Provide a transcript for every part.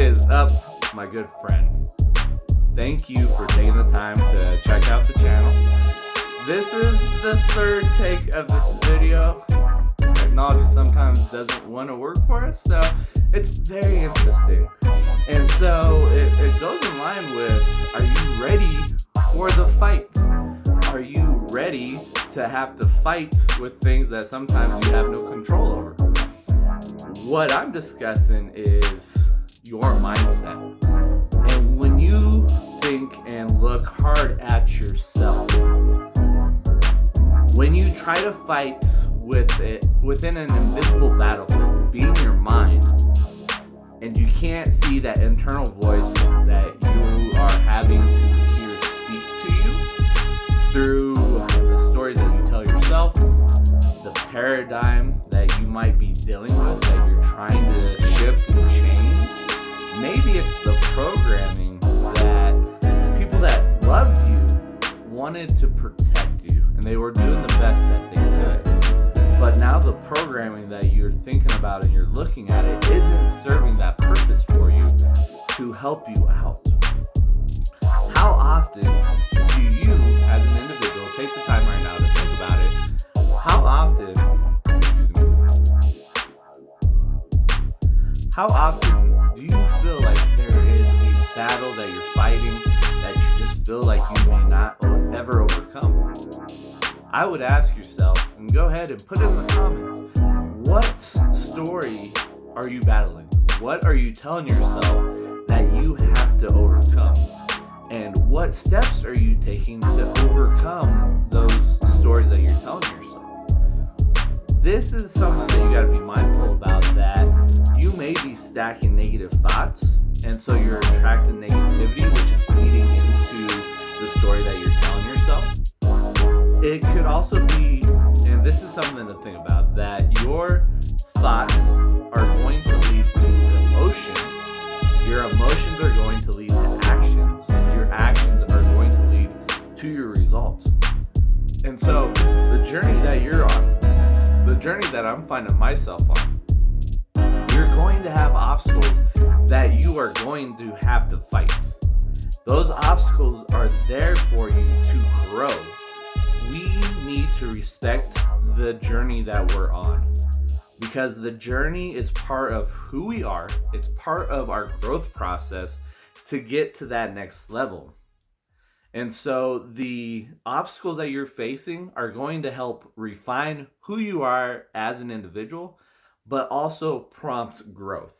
is up, my good friend? Thank you for taking the time to check out the channel. This is the third take of this video. Technology sometimes doesn't want to work for us, so it's very interesting. And so it goes in line with, are you ready for the fight? Are you ready to have to fight with things that sometimes you have no control over? What I'm discussing is your mindset. And when you think and look hard at yourself, when you try to fight with it within an invisible battlefield, being your mind, and you can't see that internal voice that you are having to hear speak to you through the stories that you tell yourself, the paradigm that you might be dealing with that you're trying to shift and change. Maybe it's the programming that people that loved you wanted to protect you, and they were doing the best that they could. But now the programming that you're thinking about and you're looking at it isn't serving that purpose for you to help you out. How often do you, as an individual, take the time right now to think about it? How often do you feel like there is a battle that you're fighting that you just feel like you may not ever overcome? I would ask yourself, and go ahead and put it in the comments, what story are you battling? What are you telling yourself that you have to overcome? And what steps are you taking to overcome those stories that you're telling yourself? This is something that you gotta be mindful about, that you may be stacking negative thoughts, and so you're attracting negativity, which is feeding into the story that you're telling yourself. It could also be, and this is something to think about, that your thoughts are going to lead to emotions. Your emotions are going to lead to actions. Your actions are going to lead to your results. And so the journey that you're on, the journey that I'm finding myself on, you're going to have obstacles that you are going to have to fight. Those obstacles are there for you to grow. We need to respect the journey that we're on, because the journey is part of who we are. It's part of our growth process to get to that next level. And so the obstacles that you're facing are going to help refine who you are as an individual, but also prompt growth.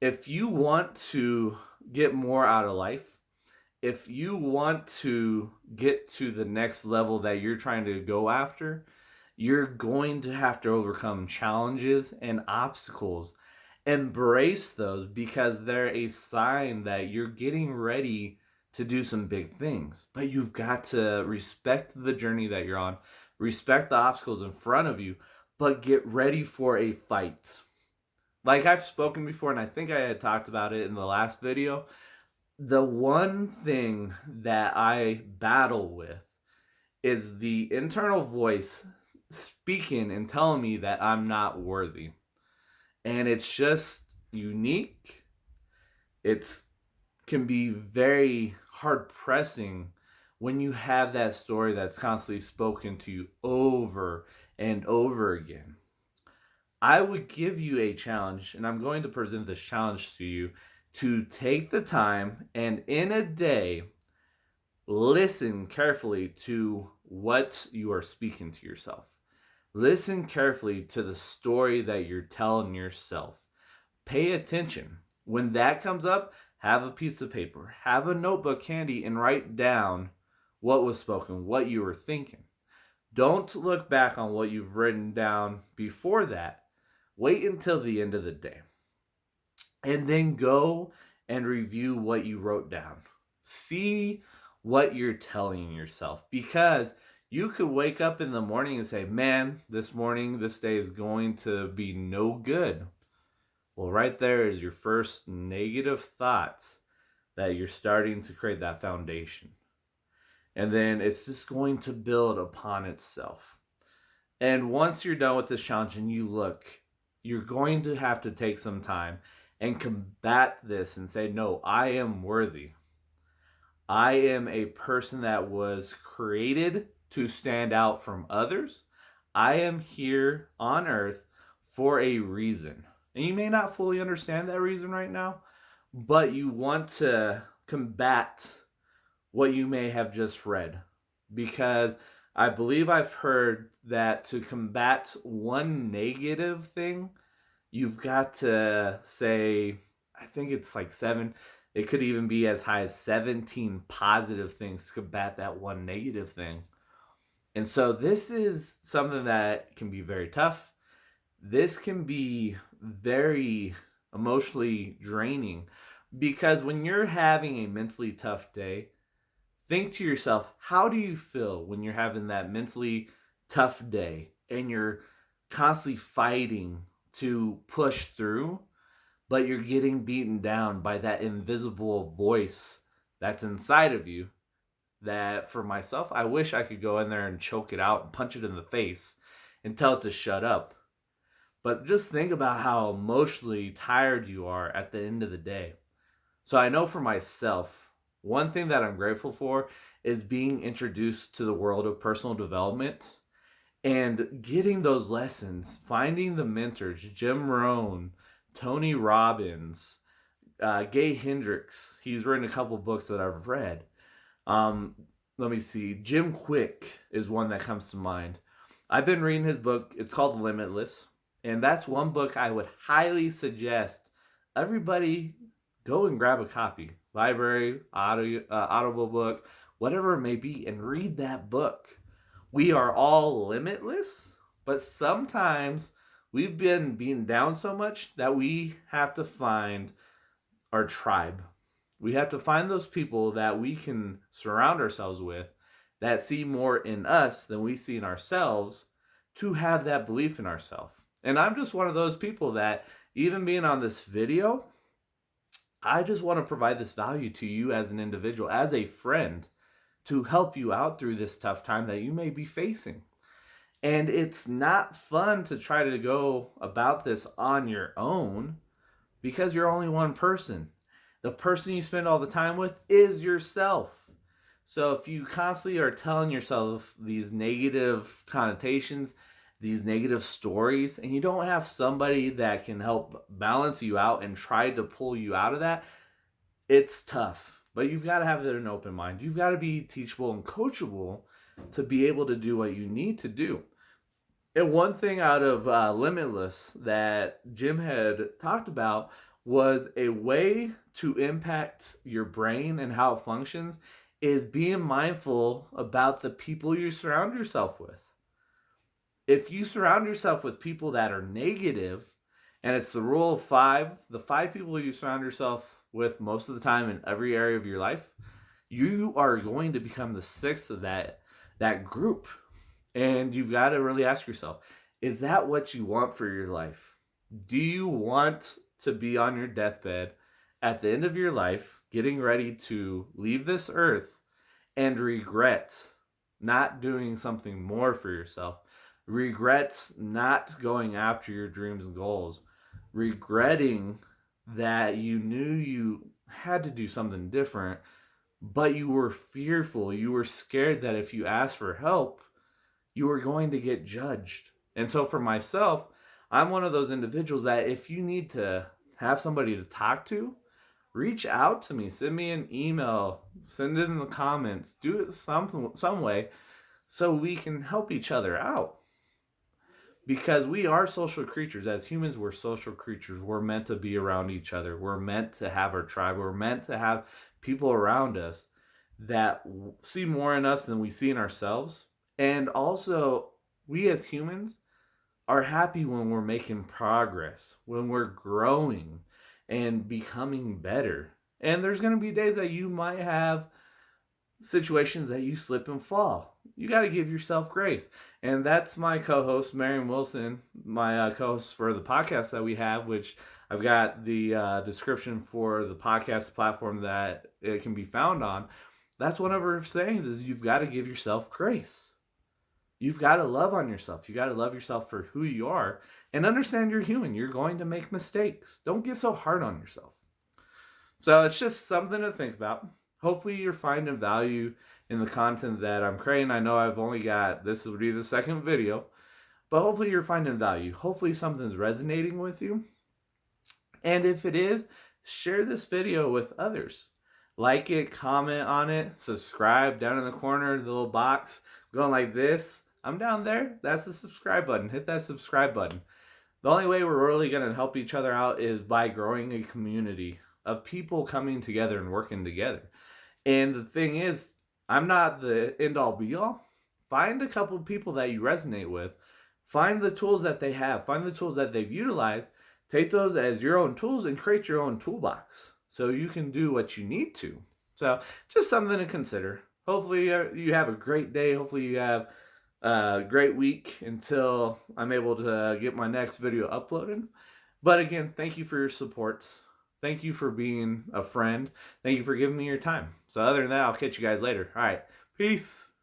If you want to get more out of life, if you want to get to the next level that you're trying to go after, you're going to have to overcome challenges and obstacles. Embrace those, because they're a sign that you're getting ready to do some big things. But you've got to respect the journey that you're on, respect the obstacles in front of you, but get ready for a fight. Like I've spoken before, and I think I had talked about it in the last video, the one thing that I battle with is the internal voice speaking and telling me that I'm not worthy. And it's just unique. It can be very hard pressing when you have that story that's constantly spoken to you over and over again. I would give you a challenge, and I'm going to present this challenge to you, to take the time and in a day, listen carefully to what you are speaking to yourself. Listen carefully to the story that you're telling yourself. Pay attention. When that comes up, have a piece of paper, have a notebook handy, and write down what was spoken, what you were thinking. Don't look back on what you've written down before that. Wait until the end of the day. And then go and review what you wrote down. See what you're telling yourself, because you could wake up in the morning and say, man, this day is going to be no good. Well, right there is your first negative thought that you're starting to create that foundation. And then it's just going to build upon itself. And once you're done with this challenge and you look, you're going to have to take some time and combat this and say, no, I am worthy. I am a person that was created to stand out from others. I am here on earth for a reason. And you may not fully understand that reason right now, but you want to combat what you may have just read. Because I believe I've heard that to combat one negative thing, you've got to say, I think it's like seven, it could even be as high as 17 positive things to combat that one negative thing. And so this is something that can be very tough. This can be very emotionally draining because when you're having a mentally tough day, think to yourself, how do you feel when you're having that mentally tough day and you're constantly fighting to push through, but you're getting beaten down by that invisible voice that's inside of you? That for myself, I wish I could go in there and choke it out and punch it in the face and tell it to shut up. But just think about how emotionally tired you are at the end of the day. So I know for myself, one thing that I'm grateful for is being introduced to the world of personal development and getting those lessons, finding the mentors, Jim Rohn, Tony Robbins, Gay Hendricks. He's written a couple books that I've read. Um, Let me see. Jim Quick is one that comes to mind. I've been reading his book. It's called Limitless. And that's one book I would highly suggest everybody go and grab a copy. Library, audible book, whatever it may be, and read that book. We are all limitless, but sometimes we've been being down so much that we have to find our tribe. We have to find those people that we can surround ourselves with that see more in us than we see in ourselves to have that belief in ourselves. And I'm just one of those people that, even being on this video, I just want to provide this value to you as an individual, as a friend, to help you out through this tough time that you may be facing. And it's not fun to try to go about this on your own because you're only one person. The person you spend all the time with is yourself. So if you constantly are telling yourself these negative connotations, these negative stories, and you don't have somebody that can help balance you out and try to pull you out of that, it's tough. But you've got to have an open mind. You've got to be teachable and coachable to be able to do what you need to do. And one thing out of Limitless that Jim had talked about was a way to impact your brain and how it functions is being mindful about the people you surround yourself with. If you surround yourself with people that are negative, and it's the rule of five, the five people you surround yourself with most of the time in every area of your life, you are going to become the sixth of that group. And you've got to really ask yourself, is that what you want for your life? Do you want to be on your deathbed at the end of your life, getting ready to leave this earth and regret not doing something more for yourself? Regret not going after your dreams and goals? Regretting that you knew you had to do something different, but you were fearful. You were scared that if you asked for help, you were going to get judged. And so for myself, I'm one of those individuals that if you need to have somebody to talk to, reach out to me. Send me an email. Send it in the comments. Do it some way so we can help each other out. Because we are social creatures. As humans, we're social creatures. We're meant to be around each other. We're meant to have our tribe. We're meant to have people around us that see more in us than we see in ourselves. And also, we as humans are happy when we're making progress, when we're growing and becoming better. And there's going to be days that you might have situations that you slip and fall. You got to give yourself grace. And that's my co-host, Marion Wilson, my co-host for the podcast that we have, which I've got the description for the podcast platform that it can be found on. That's one of her sayings is you've got to give yourself grace. You've got to love on yourself. You got to love yourself for who you are And understand you're human. You're going to make mistakes. Don't get so hard on yourself. So it's just something to think about. Hopefully you're finding value in the content that I'm creating. I know I've only got, this will be the second video, but hopefully you're finding value. Hopefully something's resonating with you. And if it is, share this video with others. Like it, comment on it, subscribe down in the corner, the little box going like this. I'm down there. That's the subscribe button. Hit that subscribe button. The only way we're really going to help each other out is by growing a community of people coming together and working together. And the thing is, I'm not the end-all be-all. Find a couple of people that you resonate with. Find the tools that they have. Find the tools that they've utilized. Take those as your own tools and create your own toolbox so you can do what you need to. So just something to consider. Hopefully you have a great day. Hopefully you have a great week until I'm able to get my next video uploaded. But again, thank you for your support. Thank you for being a friend. Thank you for giving me your time. So other than that, I'll catch you guys later. All right. Peace.